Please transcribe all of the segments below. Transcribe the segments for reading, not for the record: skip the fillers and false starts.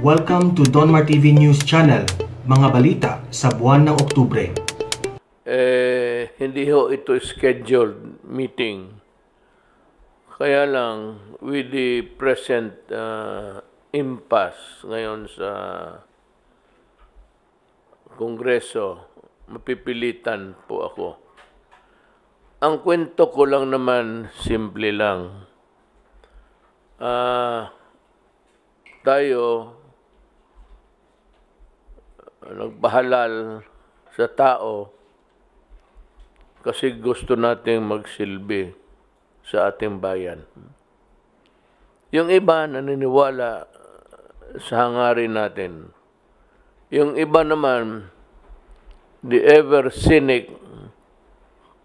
Welcome to Donmar TV News Channel, mga balita sa buwan ng Oktubre. Hindi ho ito scheduled meeting. Kaya lang, with the present impasse ngayon sa Kongreso, mapipilitan po ako. Ang kwento ko lang naman, simple lang. Tayo nagpahalal sa tao kasi gusto nating magsilbi sa ating bayan. Yung iba naniniwala sa hangarin natin. Yung iba naman, the ever cynic,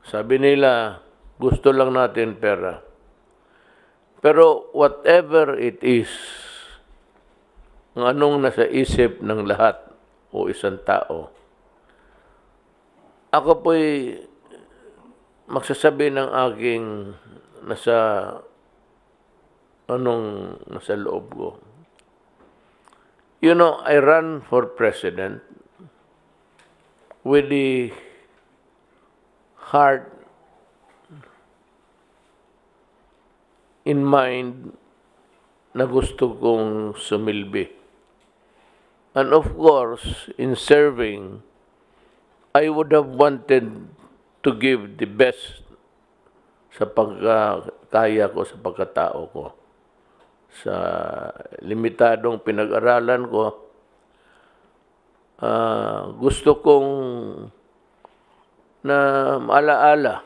sabi nila, gusto lang natin pera. Pero whatever it is, ang anong nasa isip ng lahat o isang tao, ako po'y magsasabi ng aking nasa loob ko. You know, I ran for president with the heart in mind na gusto kong sumilbi. And of course, in serving, I would have wanted to give the best sa pagkakaya ko, sa pagkatao ko. Sa limitadong pinag-aralan ko, gusto kong na maalaala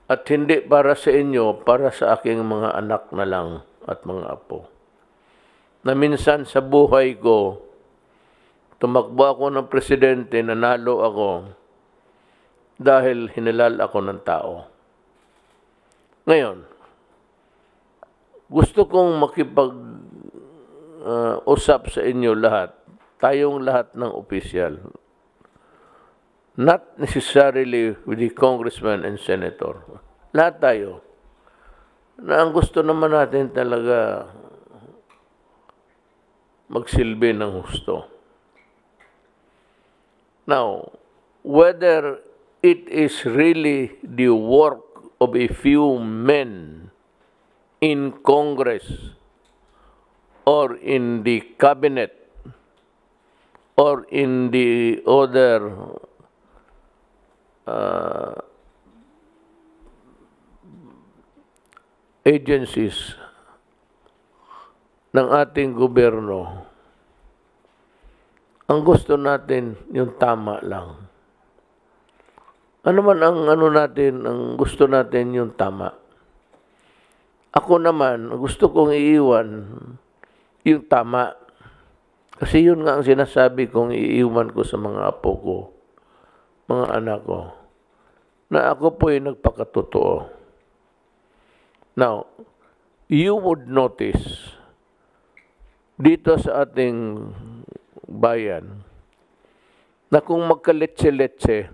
at hindi para sa inyo, para sa aking mga anak na lang at mga apo. Na minsan sa buhay ko, tumakbo ako ng presidente, nanalo ako dahil hinilal ako ng tao. Ngayon, gusto kong makipag-usap sa inyo lahat, tayong lahat ng opisyal. Not necessarily with the congressman and senator. Lahat tayo. Na ang gusto naman natin talaga magsilbi ng husto. Now, whether it is really the work of a few men in Congress or in the cabinet or in the other agencies ng ating gobyerno, ang gusto natin yung tama lang. Ano man ang ang gusto natin yung tama. Ako naman, gusto kong iiwan yung tama. Kasi yun nga ang sinasabi kong iiwan ko sa mga apo ko, mga anak ko, na ako po'y nagpakatotoo. Now, you would notice dito sa ating bayan na kung magkaletse-letse,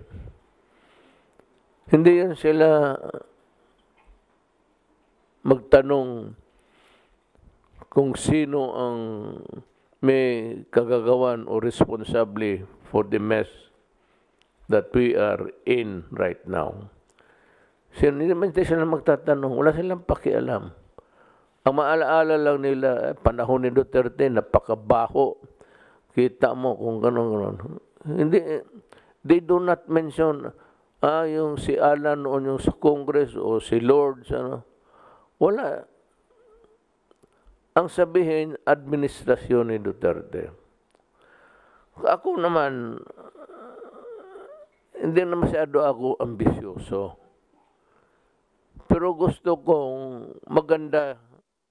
hindi yan sila magtanong kung sino ang may kagagawan o responsable for the mess that we are in right now. Hindi naman sila magtatanong, wala silang pakialam. Ang maalaala lang nila, panahon ni Duterte, napakabaho. Kita mo kung gano'n. Hindi, they do not mention, yung si Alan noon yung sa Congress o si Lords, wala. Ang sabihin, administrasyon ni Duterte. Ako naman, hindi na masyado ako ambisyoso. Pero gusto kong maganda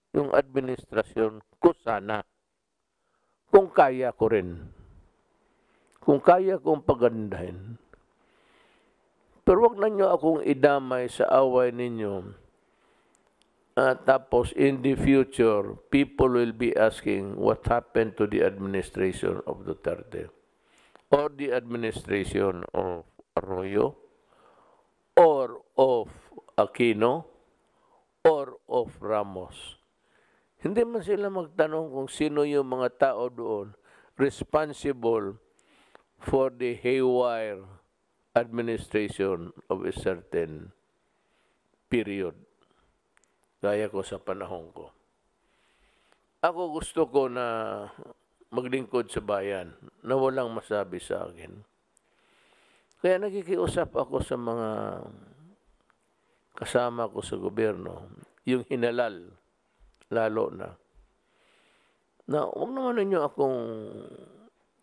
yung administrasyon ko sana. Kung kaya ko rin. Kung kaya kong pagandahin. Pero wag na nyo akong idamay sa away ninyo. Tapos in the future, people will be asking what happened to the administration of Duterte. Or the administration of Arroyo. Or of Aquino. Or of Ramos. Hindi man sila magtanong kung sino yung mga tao doon responsible for the haywire administration of a certain period, gaya ko sa panahon ko. Ako gusto ko na maglingkod sa bayan na walang masabi sa akin. Kaya nakikiusap ako sa mga kasama ko sa gobyerno, yung hinalal, lalo na huwag naman ninyo akong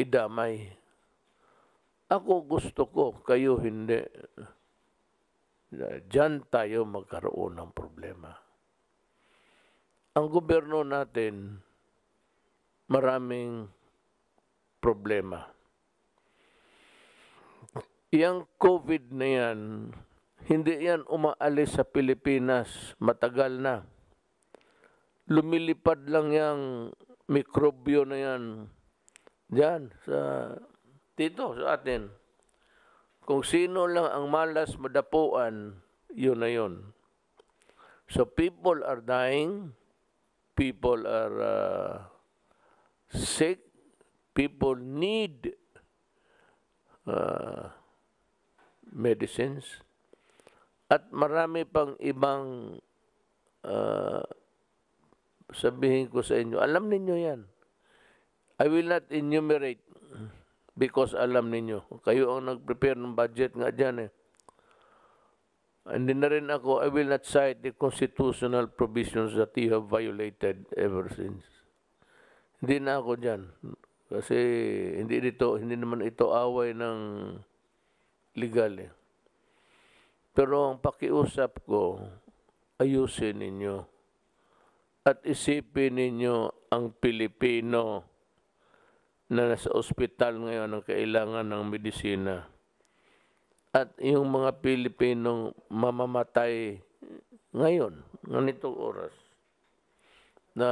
idamay. Ako gusto ko, kayo hindi. Diyan tayo magkaroon ng problema. Ang gobyerno natin, maraming problema. Yang COVID na yan, hindi yan umaalis sa Pilipinas, matagal na. Lumilipad lang yung mikrobyo na yan diyan dito sa atin. Kung sino lang ang malas madapuan, yun na yun. So people are dying, people are sick, people need medicines, at marami pang ibang sabihin ko sa inyo, alam ninyo yan. I will not enumerate because alam ninyo. Kayo ang nag-prepare ng budget nga dyan eh. Hindi na rin ako, I will not cite the constitutional provisions that you have violated ever since. Hindi na ako dyan. Kasi hindi naman ito away ng legal eh. Pero ang pakiusap ko, ayusin ninyo. At isipin ninyo ang Pilipino na nasa ospital ngayon ang kailangan ng medisina. At yung mga Pilipinong mamamatay ngayon, ganitong oras, na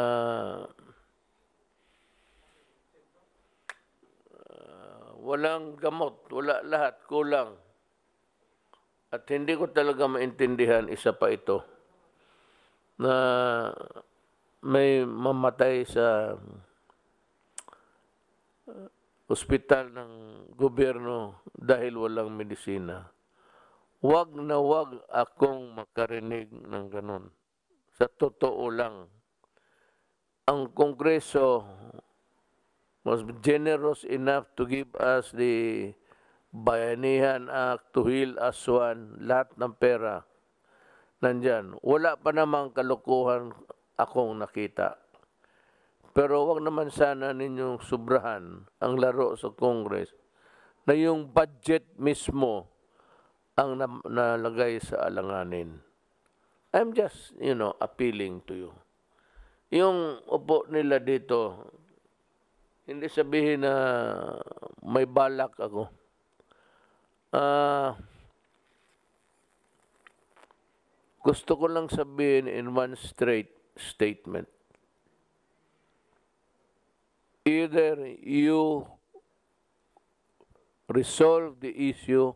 walang gamot, wala lahat, kulang. At hindi ko talaga maintindihan, isa pa ito, na may mamatay sa ospital ng gobyerno dahil walang medisina. Wag na wag akong makarinig ng ganun. Sa totoo lang, ang Kongreso was generous enough to give us the Bayanihan Act to heal us one, lahat ng pera nandyan. Wala pa namang kalukuhan akong nakita. Pero wag naman sana ninyong subrahan ang laro sa Congress na yung budget mismo ang nalagay sa alanganin. I'm just, appealing to you. Yung upo nila dito, hindi sabihin na may balak ako. Gusto ko lang sabihin in one straight statement. Either you resolve the issue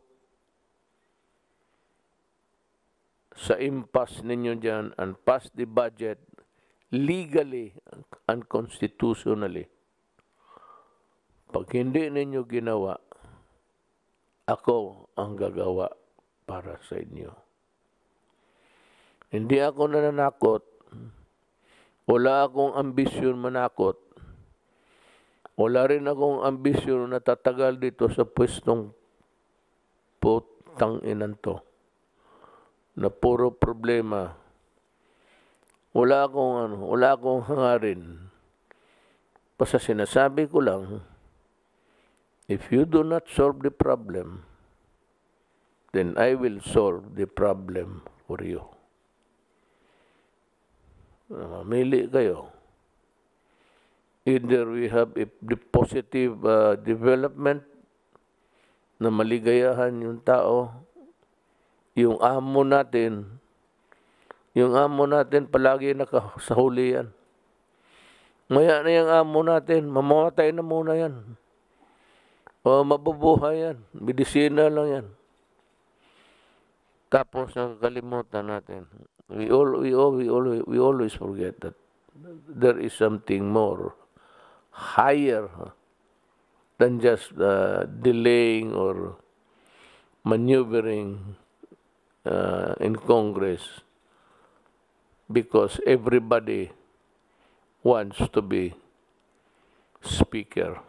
sa impasse ninyo dyan and pass the budget legally and constitutionally. Pag hindi ninyo ginawa, ako ang gagawa para sa inyo. Hindi ako nananakot. Wala akong ambisyon manakot. Wala rin akong ambisyon na tatagal dito sa pwestong putang inan to, na puro problema. Wala akong hangarin. Basta sinasabi ko lang, if you do not solve the problem, then I will solve the problem for you. Mamili kayo. Either we have the positive development na maligayahan yung tao, yung amo natin palagi sa huli yan. Maya na yung amo natin, mamamatay na muna yan. O mabubuhay yan, medisina lang yan. Tapos nakakalimutan natin. We always forget that there is something more, higher than just delaying or maneuvering in Congress because everybody wants to be speaker.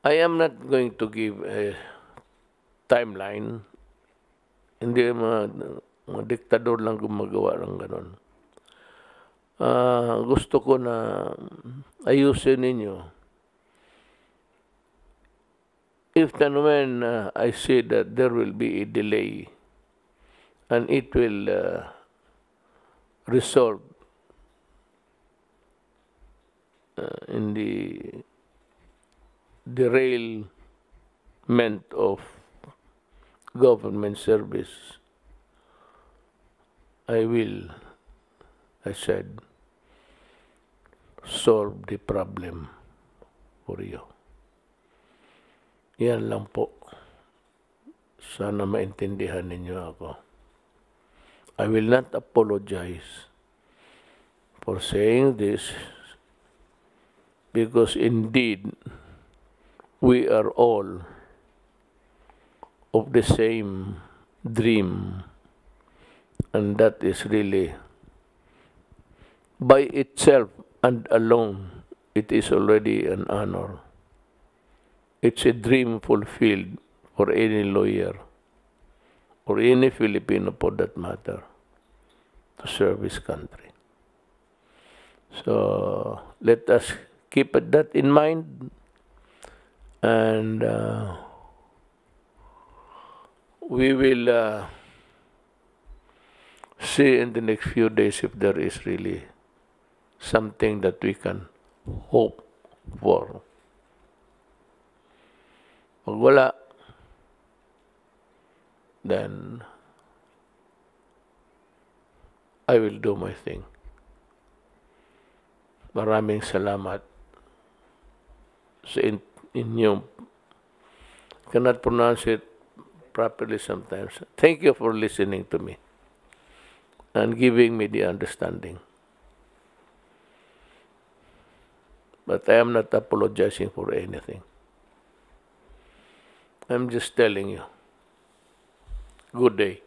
I am not going to give a timeline. Hindi mga diktador lang gumagawa ng ganon. Gusto ko na ayusin ninyo. If and when I see that there will be a delay and it will result in the derailment of government service, I will, I said, solve the problem for you. Yan lang po. Sana maintindihan ninyo ako. I will not apologize for saying this because indeed we are all of the same dream, and that is really by itself and alone it is already an honor. It's a dream fulfilled for any lawyer or any Filipino for that matter to serve his country. So let us keep that in mind, and we will see in the next few days if there is really something that we can hope for. Pag wala, then I will do my thing. Maraming salamat sa inyong, cannot pronounce it properly sometimes. Thank you for listening to me and giving me the understanding. But I am not apologizing for anything. I'm just telling you. Good day.